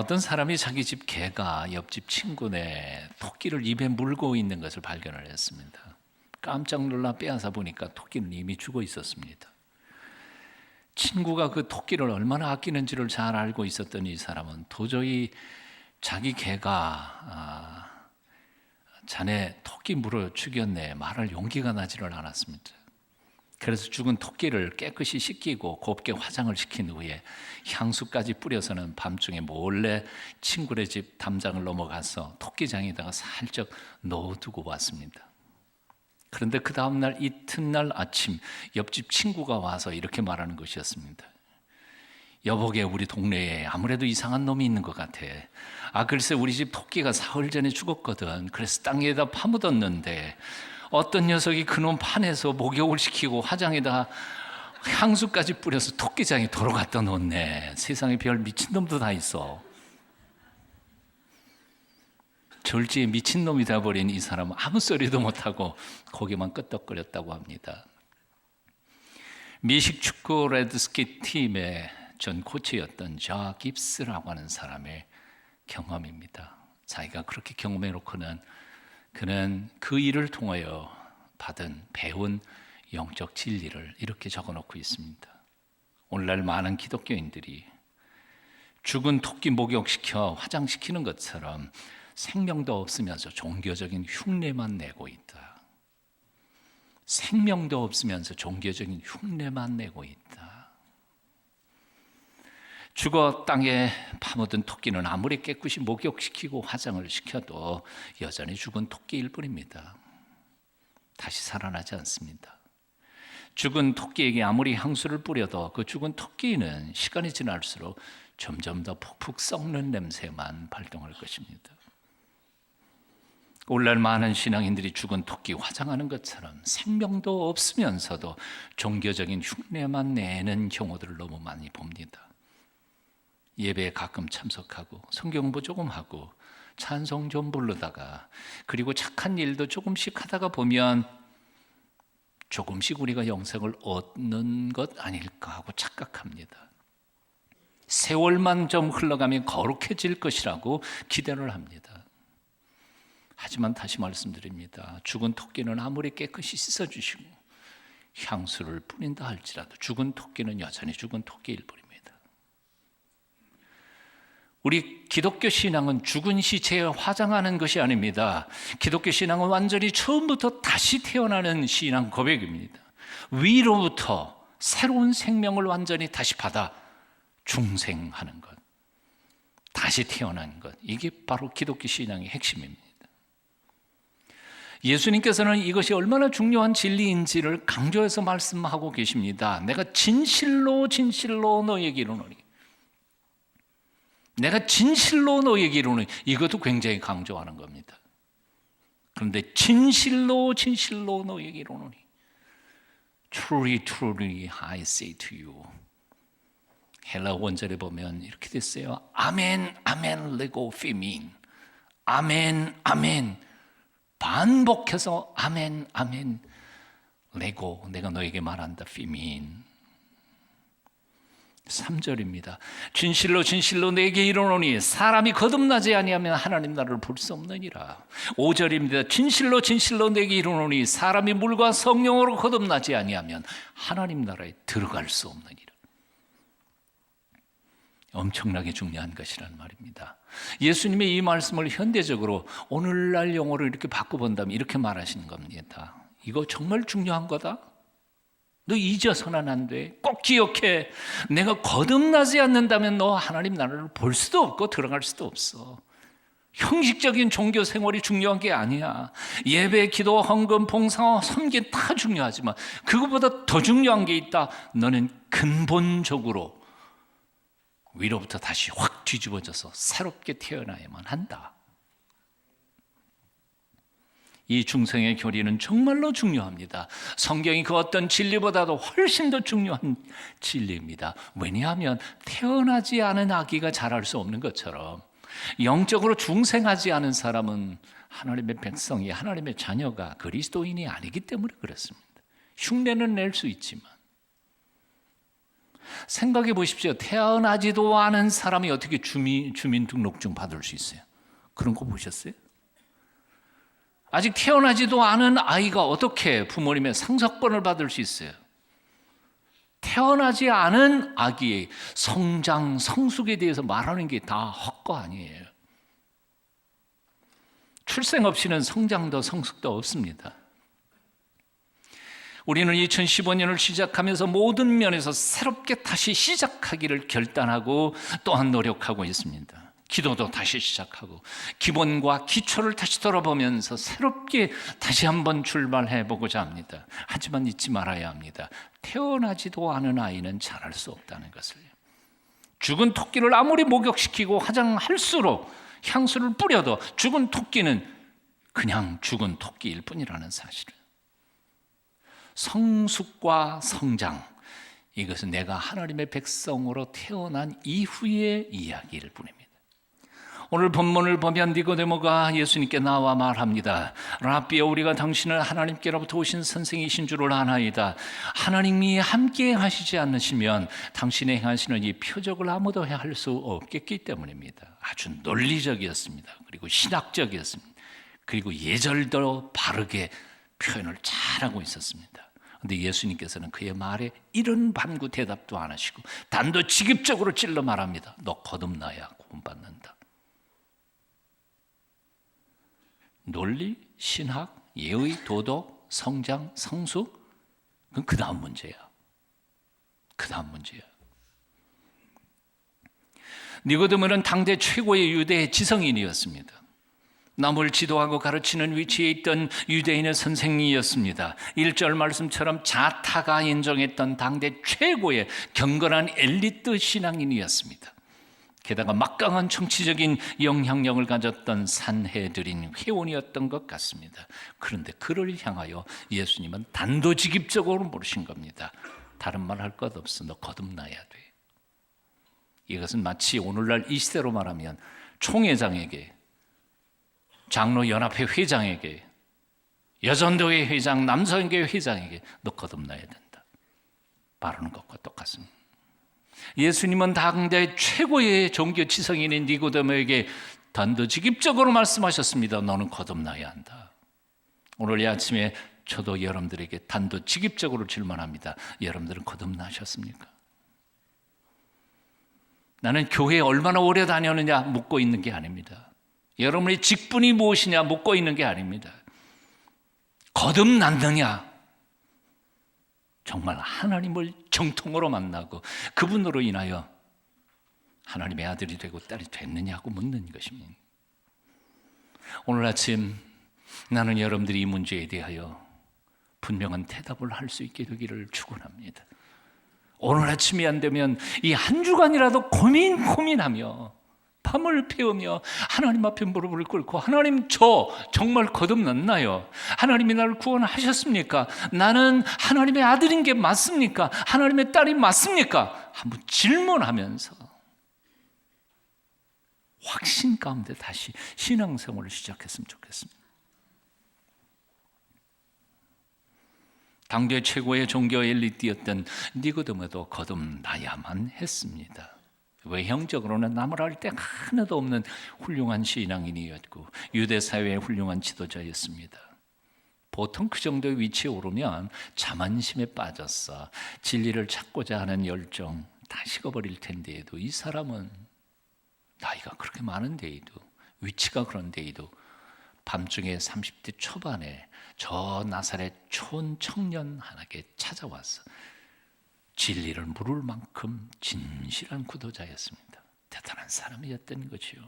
어떤 사람이 자기 집 개가 옆집 친구네 토끼를 입에 물고 있는 것을 발견을 했습니다. 깜짝 놀라 빼앗아 보니까 토끼는 이미 죽어 있었습니다. 친구가 그 토끼를 얼마나 아끼는지를 잘 알고 있었던 이 사람은 도저히 자기 개가 자네 토끼 물어 죽였네 말할 용기가 나지를 않았습니다. 그래서 죽은 토끼를 깨끗이 씻기고 곱게 화장을 시킨 후에 향수까지 뿌려서는 밤중에 몰래 친구네 집 담장을 넘어가서 토끼장에다가 살짝 넣어두고 왔습니다. 그런데 그 다음날 이튿날 아침 옆집 친구가 와서 이렇게 말하는 것이었습니다. 여보게, 우리 동네에 아무래도 이상한 놈이 있는 것 같아. 글쎄 우리 집 토끼가 사흘 전에 죽었거든. 그래서 땅에다 파묻었는데 어떤 녀석이 그놈 판에서 목욕을 시키고 화장에다 향수까지 뿌려서 토끼장에 도로 갖다 놓네. 세상에 별 미친놈도 다 있어. 절지에 미친놈이 되어버린 이 사람은 아무 소리도 못하고 고개만 끄덕거렸다고 합니다. 미식 축구 레드스키 팀의 전 코치였던 자 깁스라고 하는 사람의 경험입니다. 자기가 그렇게 경험해놓고는 그는 그 일을 통하여 배운 영적 진리를 이렇게 적어놓고 있습니다. 오늘날 많은 기독교인들이 죽은 토끼 목욕시켜 화장시키는 것처럼 생명도 없으면서 종교적인 흉내만 내고 있다. 생명도 없으면서 종교적인 흉내만 내고 있다. 죽어 땅에 파묻은 토끼는 아무리 깨끗이 목욕시키고 화장을 시켜도 여전히 죽은 토끼일 뿐입니다. 다시 살아나지 않습니다. 죽은 토끼에게 아무리 향수를 뿌려도 그 죽은 토끼는 시간이 지날수록 점점 더 푹푹 썩는 냄새만 발동할 것입니다. 오늘날 많은 신앙인들이 죽은 토끼 화장하는 것처럼 생명도 없으면서도 종교적인 흉내만 내는 경우들을 너무 많이 봅니다. 예배에 가끔 참석하고 성경 공부 조금 하고 찬송 좀 부르다가 그리고 착한 일도 조금씩 하다가 보면 조금씩 우리가 영생을 얻는 것 아닐까 하고 착각합니다. 세월만 좀 흘러가면 거룩해질 것이라고 기대를 합니다. 하지만 다시 말씀드립니다. 죽은 토끼는 아무리 깨끗이 씻어주시고 향수를 뿌린다 할지라도 죽은 토끼는 여전히 죽은 토끼일 뿐입니다. 우리 기독교 신앙은 죽은 시체에 화장하는 것이 아닙니다. 기독교 신앙은 완전히 처음부터 다시 태어나는 신앙 고백입니다. 위로부터 새로운 생명을 완전히 다시 받아 중생하는 것, 다시 태어난 것, 이게 바로 기독교 신앙의 핵심입니다. 예수님께서는 이것이 얼마나 중요한 진리인지를 강조해서 말씀하고 계십니다. 내가 진실로 진실로 너에게 이르노니, 내가 진실로 너에게 이르노니, 이것도 굉장히 강조하는 겁니다. 그런데 진실로 진실로 너에게 이르노니, Truly truly I say to you, 헬라 원절에 보면 이렇게 됐어요. 아멘 아멘 레고 피민, 아멘 아멘, 반복해서 아멘 아멘 레고, 내가 너에게 말한다 피민. 3절입니다. 진실로 진실로 내게 이르노니 사람이 거듭나지 아니하면 하나님 나라를 볼 수 없느니라. 5절입니다. 진실로 진실로 내게 이르노니 사람이 물과 성령으로 거듭나지 아니하면 하나님 나라에 들어갈 수 없느니라. 엄청나게 중요한 것이란 말입니다. 예수님의 이 말씀을 현대적으로 오늘날 용어로 이렇게 바꿔본다면 이렇게 말하시는 겁니다. 이거 정말 중요한 거다. 너 잊어서는 안 돼. 꼭 기억해. 내가 거듭나지 않는다면 너 하나님 나라를 볼 수도 없고 들어갈 수도 없어. 형식적인 종교 생활이 중요한 게 아니야. 예배, 기도, 헌금, 봉사, 섬김 다 중요하지만 그것보다 더 중요한 게 있다. 너는 근본적으로 위로부터 다시 확 뒤집어져서 새롭게 태어나야만 한다. 이 중생의 교리는 정말로 중요합니다. 성경이 그 어떤 진리보다도 훨씬 더 중요한 진리입니다. 왜냐하면 태어나지 않은 아기가 자랄 수 없는 것처럼 영적으로 중생하지 않은 사람은 하나님의 백성이, 하나님의 자녀가 그리스도인이 아니기 때문에 그렇습니다. 흉내는 낼 수 있지만 생각해 보십시오. 태어나지도 않은 사람이 어떻게 주민등록증 받을 수 있어요? 그런 거 보셨어요? 아직 태어나지도 않은 아이가 어떻게 부모님의 상속권을 받을 수 있어요? 태어나지 않은 아기의 성장, 성숙에 대해서 말하는 게 다 헛거 아니에요. 출생 없이는 성장도 성숙도 없습니다. 우리는 2015년을 시작하면서 모든 면에서 새롭게 다시 시작하기를 결단하고 또한 노력하고 있습니다. 기도도 다시 시작하고 기본과 기초를 다시 돌아보면서 새롭게 다시 한번 출발해 보고자 합니다. 하지만 잊지 말아야 합니다. 태어나지도 않은 아이는 자랄 수 없다는 것을요. 죽은 토끼를 아무리 목욕시키고 화장할수록 향수를 뿌려도 죽은 토끼는 그냥 죽은 토끼일 뿐이라는 사실을. 성숙과 성장, 이것은 내가 하나님의 백성으로 태어난 이후의 이야기일 뿐입니다. 오늘 본문을 보면 니고데모가 예수님께 나와 말합니다. 라비여, 우리가 당신을 하나님께로부터 오신 선생이신 줄을 아나이다. 하나님이 함께 하시지 않으시면 당신의 행하시는 이 표적을 아무도 할 수 없겠기 때문입니다. 아주 논리적이었습니다. 그리고 신학적이었습니다. 그리고 예절도 바르게 표현을 잘하고 있었습니다. 그런데 예수님께서는 그의 말에 이런 반구 대답도 안 하시고 단도직입적으로 찔러 말합니다. 너 거듭나야 구원받는다. 논리, 신학, 예의, 도덕, 성장, 성숙, 그건 그 다음 문제야. 그 다음 문제야. 니고데모는 당대 최고의 유대 지성인이었습니다. 남을 지도하고 가르치는 위치에 있던 유대인의 선생이었습니다. 1절 말씀처럼 자타가 인정했던 당대 최고의 경건한 엘리트 신앙인이었습니다. 게다가 막강한 정치적인 영향력을 가졌던 산헤드린 회원이었던 것 같습니다. 그런데 그를 향하여 예수님은 단도직입적으로 물으신 겁니다. 다른 말 할 것 없어. 너 거듭나야 돼. 이것은 마치 오늘날 이 시대로 말하면 총회장에게, 장로연합회 회장에게, 여전도회 회장, 남성교회 회장에게 너 거듭나야 된다 말하는 것과 똑같습니다. 예수님은 당대 최고의 종교 지성인인 니고데모에게 단도직입적으로 말씀하셨습니다. 너는 거듭나야 한다. 오늘 이 아침에 저도 여러분들에게 단도직입적으로 질문합니다. 여러분들은 거듭나셨습니까? 나는 교회에 얼마나 오래 다녔느냐 묻고 있는 게 아닙니다. 여러분의 직분이 무엇이냐 묻고 있는 게 아닙니다. 거듭났느냐? 정말 하나님을 정통으로 만나고 그분으로 인하여 하나님의 아들이 되고 딸이 됐느냐고 묻는 것입니다. 오늘 아침 나는 여러분들이 이 문제에 대하여 분명한 대답을 할 수 있게 되기를 축원합니다. 오늘 아침이 안 되면 이 한 주간이라도 고민하며 밤을 피우며 하나님 앞에 무릎을 꿇고 하나님, 저 정말 거듭났나요? 하나님이 나를 구원하셨습니까? 나는 하나님의 아들인 게 맞습니까? 하나님의 딸이 맞습니까? 한번 질문하면서 확신 가운데 다시 신앙생활을 시작했으면 좋겠습니다. 당대 최고의 종교 엘리트였던 니고데모도 거듭나야만 했습니다. 외형적으로는 나무랄 데 하나도 없는 훌륭한 신앙인이었고 유대 사회의 훌륭한 지도자였습니다. 보통 그 정도의 위치에 오르면 자만심에 빠져서 진리를 찾고자 하는 열정 다 식어버릴 텐데에도 이 사람은 나이가 그렇게 많은데에도 위치가 그런데에도 밤중에 30대 초반에 저 나사렛 촌 청년 하나에게 찾아와서 진리를 물을 만큼 진실한 구도자였습니다. 대단한 사람이었던 거지요.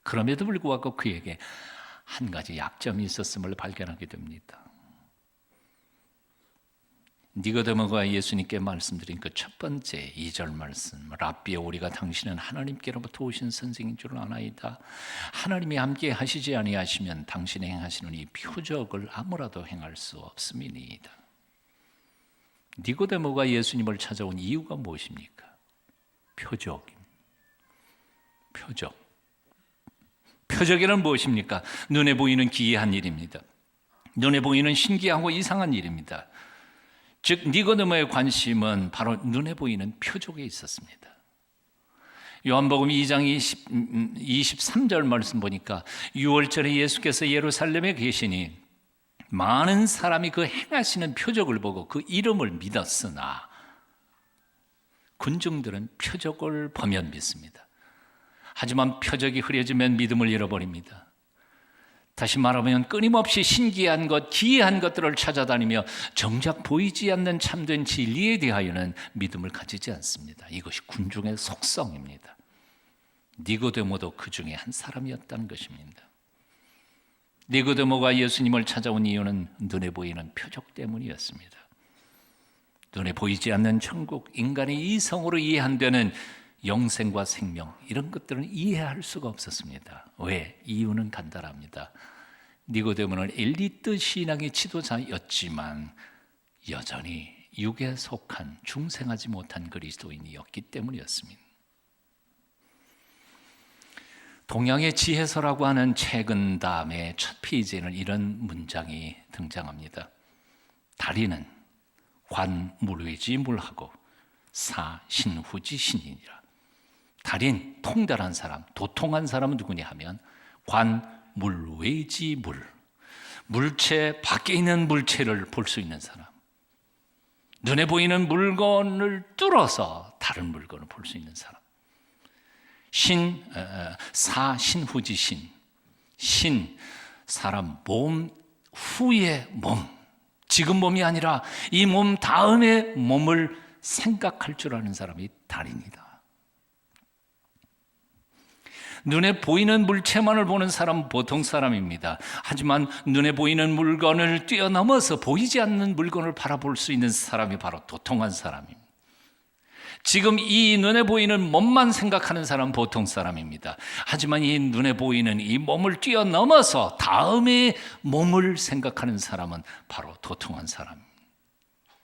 그럼에도 불구하고 그에게 한 가지 약점이 있었음을 발견하게 됩니다. 니고데모가 예수님께 말씀드린 그 첫 번째 2절 말씀, 라비여, 우리가 당신은 하나님께로부터 오신 선생인 줄 아나이다. 하나님이 함께 하시지 아니하시면 당신이 행하시는 이 표적을 아무라도 행할 수 없음이니이다. 니고데모가 예수님을 찾아온 이유가 무엇입니까? 표적. 표적이란 무엇입니까? 눈에 보이는 기이한 일입니다. 눈에 보이는 신기하고 이상한 일입니다. 즉 니고데모의 관심은 바로 눈에 보이는 표적에 있었습니다. 요한복음 2장 23절 말씀 보니까 6월절에 예수께서 예루살렘에 계시니 많은 사람이 그 행하시는 표적을 보고 그 이름을 믿었으나 군중들은 표적을 보면 믿습니다. 하지만 표적이 흐려지면 믿음을 잃어버립니다. 다시 말하면 끊임없이 신기한 것, 기이한 것들을 찾아다니며 정작 보이지 않는 참된 진리에 대하여는 믿음을 가지지 않습니다. 이것이 군중의 속성입니다. 니고데모도 그 중에 한 사람이었다는 것입니다. 니고데모가 예수님을 찾아온 이유는 눈에 보이는 표적 때문이었습니다. 눈에 보이지 않는 천국, 인간의 이성으로 이해 안 되는 영생과 생명, 이런 것들은 이해할 수가 없었습니다. 왜? 이유는 간단합니다. 니고데모는 엘리트 신앙의 지도자였지만 여전히 육에 속한 중생하지 못한 그리스도인이었기 때문이었습니다. 동양의 지혜서라고 하는 책은 다음에 첫 페이지에는 이런 문장이 등장합니다. 다리는 관물외지물하고 사신후지신이니라. 달인, 통달한 사람, 도통한 사람은 누구냐 하면 관물외지물, 물체 밖에 있는 물체를 볼 수 있는 사람, 눈에 보이는 물건을 뚫어서 다른 물건을 볼 수 있는 사람. 사신후지신, 신, 사람 몸 후의 몸, 지금 몸이 아니라 이 몸 다음의 몸을 생각할 줄 아는 사람이 달인이다. 눈에 보이는 물체만을 보는 사람은 보통 사람입니다. 하지만 눈에 보이는 물건을 뛰어넘어서 보이지 않는 물건을 바라볼 수 있는 사람이 바로 도통한 사람입니다. 지금 이 눈에 보이는 몸만 생각하는 사람은 보통 사람입니다. 하지만 이 눈에 보이는 이 몸을 뛰어넘어서 다음의 몸을 생각하는 사람은 바로 도통한 사람입니다.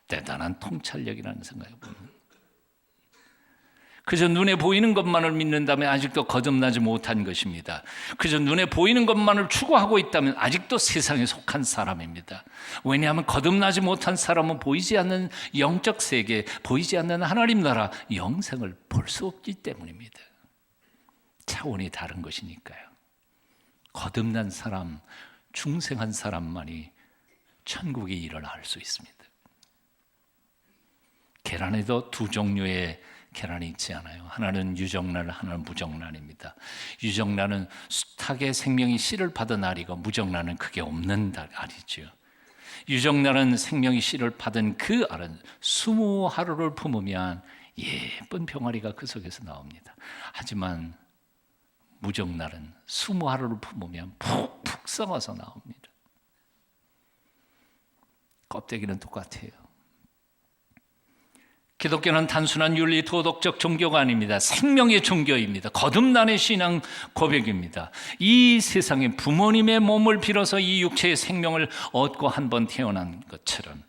대단한 통찰력이라는 생각이 듭니다. 그저 눈에 보이는 것만을 믿는다면 아직도 거듭나지 못한 것입니다. 그저 눈에 보이는 것만을 추구하고 있다면 아직도 세상에 속한 사람입니다. 왜냐하면 거듭나지 못한 사람은 보이지 않는 영적 세계, 보이지 않는 하나님 나라, 영생을 볼 수 없기 때문입니다. 차원이 다른 것이니까요. 거듭난 사람, 중생한 사람만이 천국의 일을 알 수 있습니다. 계란에도 두 종류의 계란이 있지 않아요. 하나는 유정란, 하나는 무정란입니다. 유정란은 숱하게 생명이 씨를 받은 알이고 무정란은 그게 없는 알이죠. 유정란은 생명이 씨를 받은 그 알은 20하루를 품으면 예쁜 병아리가 그 속에서 나옵니다. 하지만 무정란은 20하루를 품으면 푹푹 썩어서 나옵니다. 껍데기는 똑같아요. 기독교는 단순한 윤리 도덕적 종교가 아닙니다. 생명의 종교입니다. 거듭난의 신앙 고백입니다. 이 세상에 부모님의 몸을 빌어서 이 육체의 생명을 얻고 한 번 태어난 것처럼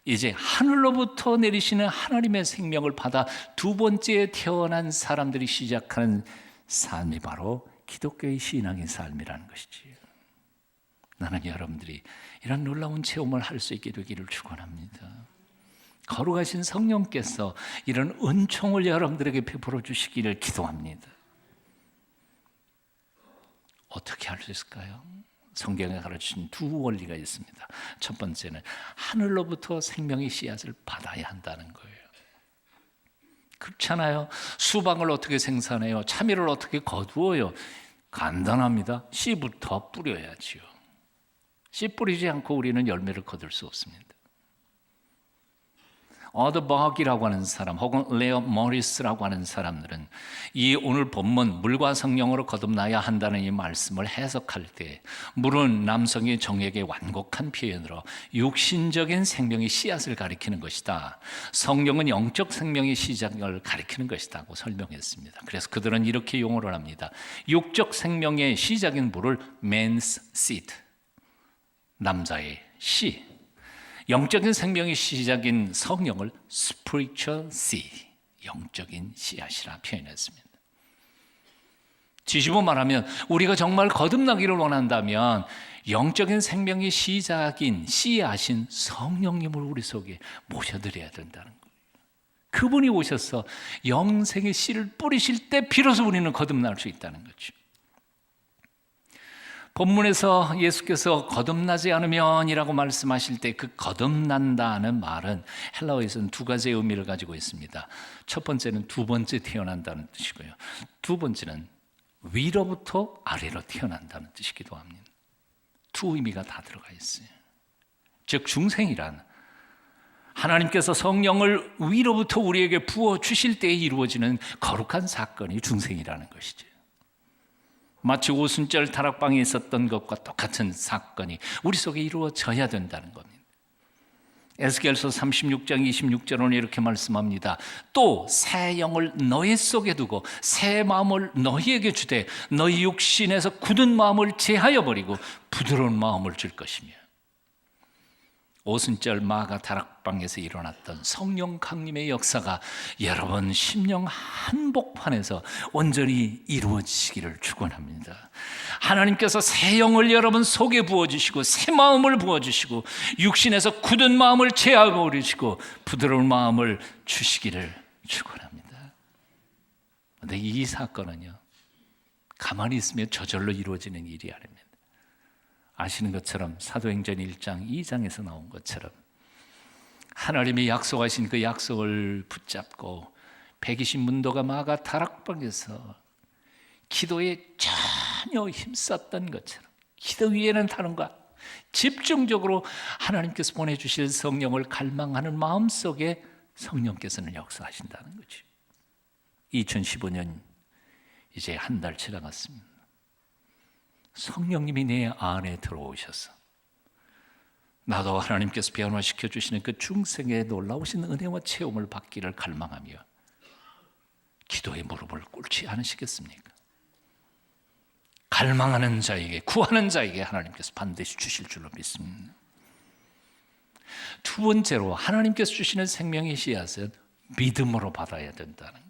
이제 하늘로부터 내리시는 하나님의 생명을 받아 두 번째 태어난 사람들이 시작하는 삶이 바로 기독교의 신앙의 삶이라는 것이지요. 나는 여러분들이 이런 놀라운 체험을 할 수 있게 되기를 축원합니다. 거룩하신 성령께서 이런 은총을 여러분들에게 베풀어 주시기를 기도합니다. 어떻게 할 수 있을까요? 성경에 가르치신 두 원리가 있습니다. 첫 번째는 하늘로부터 생명의 씨앗을 받아야 한다는 거예요. 그렇잖아요. 수박을 어떻게 생산해요? 참외를 어떻게 거두어요? 간단합니다. 씨부터 뿌려야지요. 씨 뿌리지 않고 우리는 열매를 거둘 수 없습니다. 어드버기라고 하는 사람 혹은 레어 모리스라고 하는 사람들은 이 오늘 본문 물과 성령으로 거듭나야 한다는 이 말씀을 해석할 때 물은 남성의 정액의 완곡한 표현으로 육신적인 생명의 씨앗을 가리키는 것이다. 성령은 영적 생명의 시작을 가리키는 것이다고 설명했습니다. 그래서 그들은 이렇게 용어를 합니다. 육적 생명의 시작인 물을 man's seed, 남자의 씨, 영적인 생명의 시작인 성령을 spiritual seed, 영적인 씨앗이라 표현했습니다. 뒤집어 말하면 우리가 정말 거듭나기를 원한다면 영적인 생명의 시작인 씨앗인 성령님을 우리 속에 모셔드려야 된다는 거예요. 그분이 오셔서 영생의 씨를 뿌리실 때 비로소 우리는 거듭날 수 있다는 거죠. 본문에서 예수께서 거듭나지 않으면이라고 말씀하실 때 그 거듭난다는 말은 헬라어에서는 두 가지의 의미를 가지고 있습니다. 첫 번째는 두 번째 태어난다는 뜻이고요. 두 번째는 위로부터 아래로 태어난다는 뜻이기도 합니다. 두 의미가 다 들어가 있어요. 즉 중생이란 하나님께서 성령을 위로부터 우리에게 부어주실 때에 이루어지는 거룩한 사건이 중생이라는 것이죠. 마치 오순절 다락방에 있었던 것과 똑같은 사건이 우리 속에 이루어져야 된다는 겁니다. 에스겔서 36장 26절은 이렇게 말씀합니다. 또 새 영을 너희 속에 두고 새 마음을 너희에게 주되 너희 육신에서 굳은 마음을 제하여 버리고 부드러운 마음을 줄 것이며. 오순절 마가 다락방에서 일어났던 성령 강림의 역사가 여러분 심령 한복판에서 온전히 이루어지시기를 축원합니다. 하나님께서 새 영을 여러분 속에 부어주시고 새 마음을 부어주시고 육신에서 굳은 마음을 제어버리시고 부드러운 마음을 주시기를 축원합니다. 그런데 이 사건은요, 가만히 있으면 저절로 이루어지는 일이 아닙니다. 아시는 것처럼 사도행전 1장 2장에서 나온 것처럼 하나님이 약속하신 그 약속을 붙잡고 120문도가 마가 다락방에서 기도에 전혀 힘썼던 것처럼 기도 위에는 다른 것 집중적으로 하나님께서 보내주실 성령을 갈망하는 마음속에 성령께서는 역사하신다는 거죠. 2015년 이제 한 달 지나갔습니다. 성령님이 내 안에 들어오셔서 나도 하나님께서 변화시켜 주시는 그 중생의 놀라우신 은혜와 체험을 받기를 갈망하며 기도의 무릎을 꿇지 않으시겠습니까? 갈망하는 자에게, 구하는 자에게 하나님께서 반드시 주실 줄로 믿습니다. 두 번째로 하나님께서 주시는 생명의 씨앗은 믿음으로 받아야 된다는 거예요.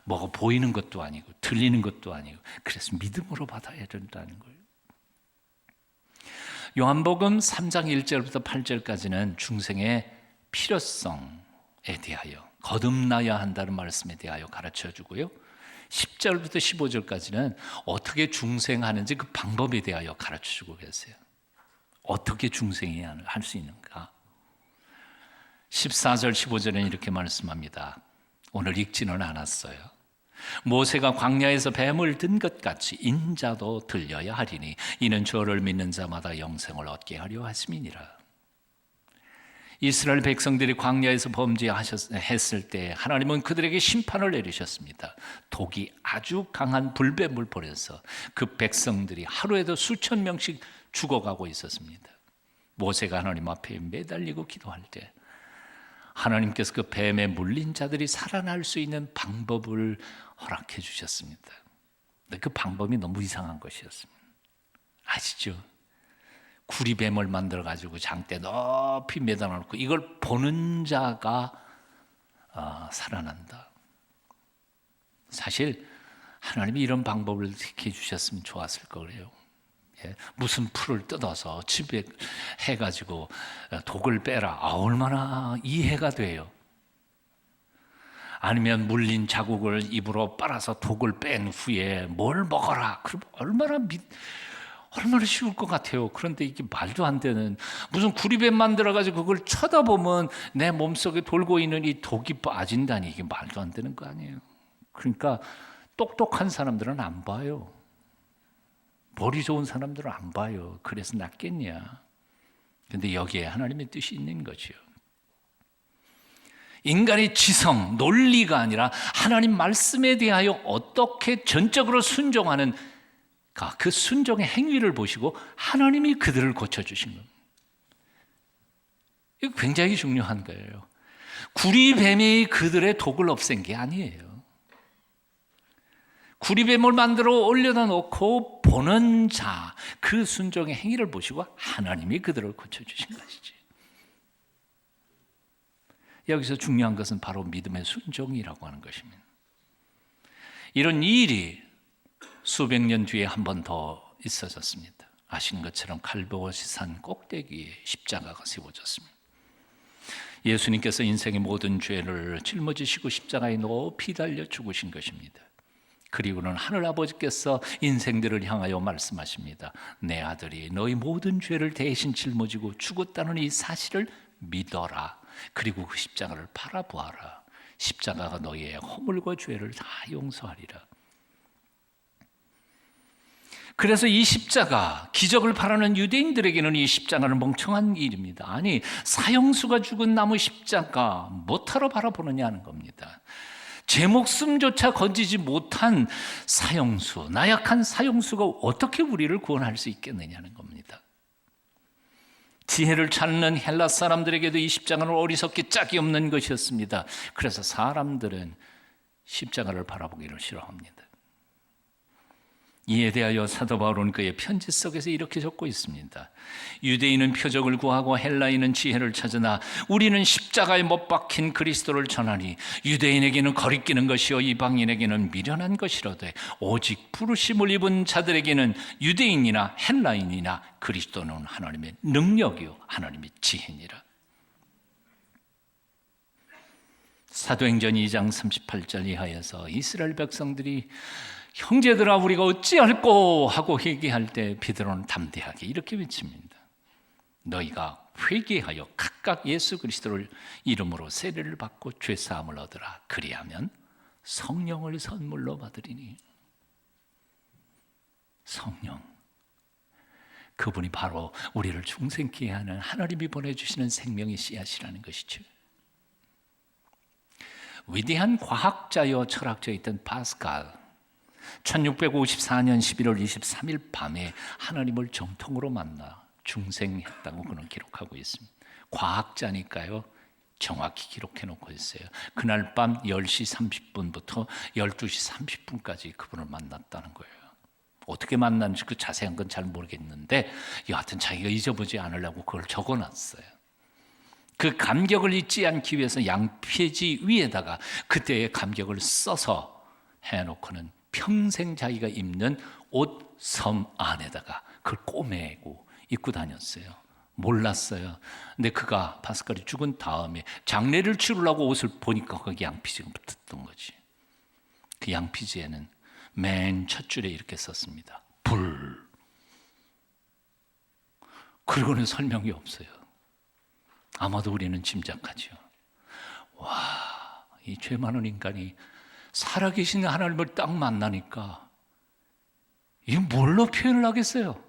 뭐가 보이는 것도 아니고 들리는 것도 아니고 그래서 믿음으로 받아야 된다는 거예요. 요한복음 3장 1절부터 8절까지는 중생의 필요성에 대하여 거듭나야 한다는 말씀에 대하여 가르쳐 주고요. 10절부터 15절까지는 어떻게 중생하는지 그 방법에 대하여 가르쳐 주고 계세요. 어떻게 중생해야 할 수 있는가. 14절 15절에는 이렇게 말씀합니다. 오늘 읽지는 않았어요. 모세가 광야에서 뱀을 든 것 같이 인자도 들려야 하리니 이는 저를 믿는 자마다 영생을 얻게 하려 하심이니라. 이스라엘 백성들이 광야에서 범죄했을 때 하나님은 그들에게 심판을 내리셨습니다. 독이 아주 강한 불뱀을 보내서 그 백성들이 하루에도 수천 명씩 죽어가고 있었습니다. 모세가 하나님 앞에 매달리고 기도할 때 하나님께서 그 뱀에 물린 자들이 살아날 수 있는 방법을 허락해 주셨습니다. 근데 그 방법이 너무 이상한 것이었습니다. 아시죠? 구리뱀을 만들어 가지고 장대 높이 매달아 놓고 이걸 보는 자가 살아난다. 사실 하나님이 이런 방법을 택해 주셨으면 좋았을 거예요. 무슨 풀을 뜯어서 집에 해가지고 독을 빼라. 얼마나 이해가 돼요. 아니면 물린 자국을 입으로 빨아서 독을 뺀 후에 뭘 먹어라. 그럼 얼마나 쉬울 것 같아요. 그런데 이게 말도 안 되는 무슨 구리뱀 만들어가지고 그걸 쳐다보면 내 몸속에 돌고 있는 이 독이 빠진다니 이게 말도 안 되는 거 아니에요. 그러니까 똑똑한 사람들은 안 봐요. 머리 좋은 사람들은 안 봐요. 그래서 낫겠냐. 그런데 여기에 하나님의 뜻이 있는 거죠. 인간의 지성, 논리가 아니라 하나님 말씀에 대하여 어떻게 전적으로 순종하는 그 순종의 행위를 보시고 하나님이 그들을 고쳐주신 겁니다. 이거 굉장히 중요한 거예요. 구리뱀이 그들의 독을 없앤 게 아니에요. 구리뱀을 만들어 올려다 놓고 보는 자, 그 순종의 행위를 보시고 하나님이 그들을 고쳐주신 것이지. 여기서 중요한 것은 바로 믿음의 순종이라고 하는 것입니다. 이런 일이 수백 년 뒤에 한 번 더 있어졌습니다. 아시는 것처럼 갈보아산 꼭대기에 십자가가 세워졌습니다. 예수님께서 인생의 모든 죄를 짊어지시고 십자가에 높이 달려 죽으신 것입니다. 그리고는 하늘아버지께서 인생들을 향하여 말씀하십니다. 내 아들이 너희 모든 죄를 대신 짊어지고 죽었다는 이 사실을 믿어라. 그리고 그 십자가를 바라보아라. 십자가가 너희의 허물과 죄를 다 용서하리라. 그래서 이 십자가, 기적을 바라는 유대인들에게는 이 십자가는 멍청한 일입니다. 아니, 사형수가 죽은 나무 십자가 뭐하러 바라보느냐 하는 겁니다. 제 목숨조차 건지지 못한 사형수, 나약한 사형수가 어떻게 우리를 구원할 수 있겠느냐는 겁니다. 지혜를 찾는 헬라 사람들에게도 이 십자가는 어리석기 짝이 없는 것이었습니다. 그래서 사람들은 십자가를 바라보기를 싫어합니다. 이에 대하여 사도 바울은 그의 편지 속에서 이렇게 적고 있습니다. 유대인은 표적을 구하고 헬라인은 지혜를 찾으나 우리는 십자가에 못 박힌 그리스도를 전하니 유대인에게는 거리끼는 것이요 이방인에게는 미련한 것이로되 오직 부르심을 입은 자들에게는 유대인이나 헬라인이나 그리스도는 하나님의 능력이요 하나님의 지혜니라. 사도행전 2장 38절 이하에서 이스라엘 백성들이 형제들아 우리가 어찌할꼬 하고 회개할 때 베드로는 담대하게 이렇게 외칩니다. 너희가 회개하여 각각 예수 그리스도를 이름으로 세례를 받고 죄사함을 얻으라. 그리하면 성령을 선물로 받으리니. 성령, 그분이 바로 우리를 중생케 하는 하나님이 보내주시는 생명의 씨앗이라는 것이죠. 위대한 과학자여 철학자였던 파스칼, 1654년 11월 23일 밤에 하나님을 정통으로 만나 중생했다고 그는 기록하고 있습니다. 과학자니까요, 정확히 기록해 놓고 있어요. 그날 밤 10시 30분부터 12시 30분까지 그분을 만났다는 거예요. 어떻게 만났는지 그 자세한 건 잘 모르겠는데 여하튼 자기가 잊어보지 않으려고 그걸 적어놨어요. 그 감격을 잊지 않기 위해서 양폐지 위에다가 그때의 감격을 써서 해놓고는 평생 자기가 입는 옷 섬 안에다가 그걸 꼬매고 입고 다녔어요. 몰랐어요. 근데 그가 파스칼이 죽은 다음에 장례를 치르려고 옷을 보니까 거기 양피지가 붙었던 거지. 그 양피지에는 맨 첫 줄에 이렇게 썼습니다. 불. 그리고는 설명이 없어요. 아마도 우리는 짐작하죠. 와, 이 죄 많은 인간이 살아계신 하나님을 딱 만나니까 이게 뭘로 표현을 하겠어요?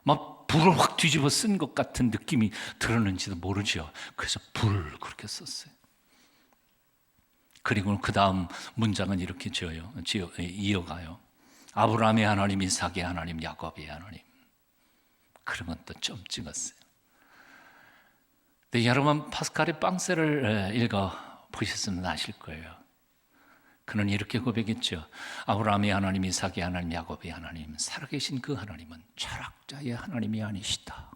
막 불을 확 뒤집어 쓴 것 같은 느낌이 들었는지도 모르죠. 그래서 불 그렇게 썼어요. 그리고 그 다음 문장은 이렇게 이어가요. 아브라함의 하나님, 이삭의 하나님, 야곱의 하나님. 그러면 또 점 찍었어요. 근데 여러분 파스칼의 빵세를 읽어 보셨으면 아실 거예요. 그는 이렇게 고백했죠. 아브라함의 하나님, 이삭의 하나님, 야곱의 하나님, 살아계신 그 하나님은 철학자의 하나님이 아니시다.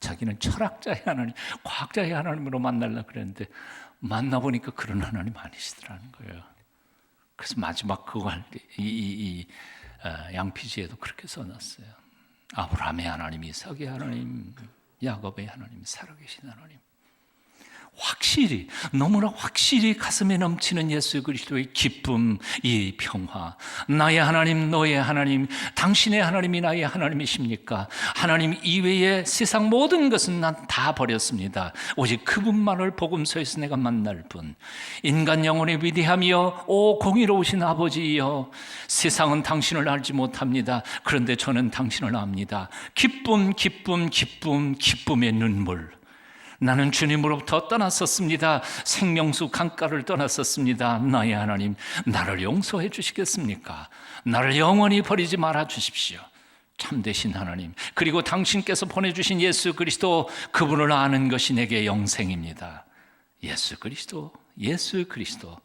자기는 철학자의 하나님, 과학자의 하나님으로 만나려고 그랬는데 만나보니까 그런 하나님 아니시더라는 거예요. 그래서 마지막 그거 할 때 양피지에도 그렇게 써놨어요. 아브라함의 하나님, 이삭의 하나님, 야곱의 하나님, 살아계신 하나님. 확실히, 너무나 확실히 가슴에 넘치는 예수 그리스도의 기쁨, 이 평화. 나의 하나님, 너의 하나님, 당신의 하나님이 나의 하나님이십니까? 하나님 이외의 세상 모든 것은 난 다 버렸습니다. 오직 그분만을 복음서에서 내가 만날 뿐. 인간 영혼의 위대하며 오 공의로우신 아버지여, 세상은 당신을 알지 못합니다. 그런데 저는 당신을 압니다. 기쁨, 기쁨, 기쁨, 기쁨의 눈물. 나는 주님으로부터 떠났었습니다. 생명수 강가를 떠났었습니다. 나의 하나님, 나를 용서해 주시겠습니까? 나를 영원히 버리지 말아 주십시오. 참되신 하나님, 그리고 당신께서 보내주신 예수 그리스도, 그분을 아는 것이 내게 영생입니다. 예수 그리스도, 예수 그리스도.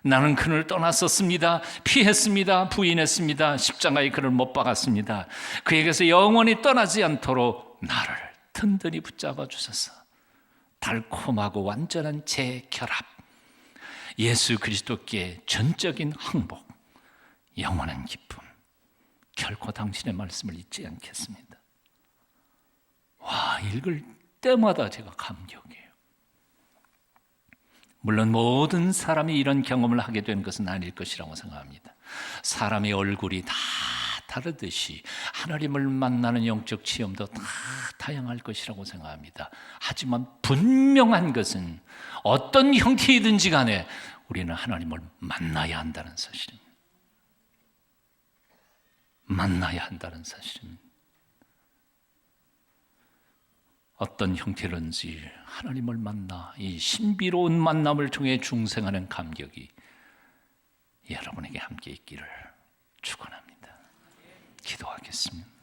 나는 그를 떠났었습니다. 피했습니다. 부인했습니다. 십자가에 그를 못 박았습니다. 그에게서 영원히 떠나지 않도록 나를 든든히 붙잡아 주소서. 달콤하고 완전한 재결합, 예수 그리스도께 전적인 항복, 영원한 기쁨, 결코 당신의 말씀을 잊지 않겠습니다. 와, 읽을 때마다 제가 감격해요. 물론 모든 사람이 이런 경험을 하게 되는 것은 아닐 것이라고 생각합니다. 사람의 얼굴이 다 다르듯이 하나님을 만나는 영적 체험도 다 다양할 것이라고 생각합니다. 하지만 분명한 것은 어떤 형태이든지 간에 우리는 하나님을 만나야 한다는 사실입니다. 만나야 한다는 사실입니다. 어떤 형태든지 하나님을 만나 이 신비로운 만남을 통해 중생하는 감격이 여러분에게 함께 있기를 축원합니다. 기도하겠습니다.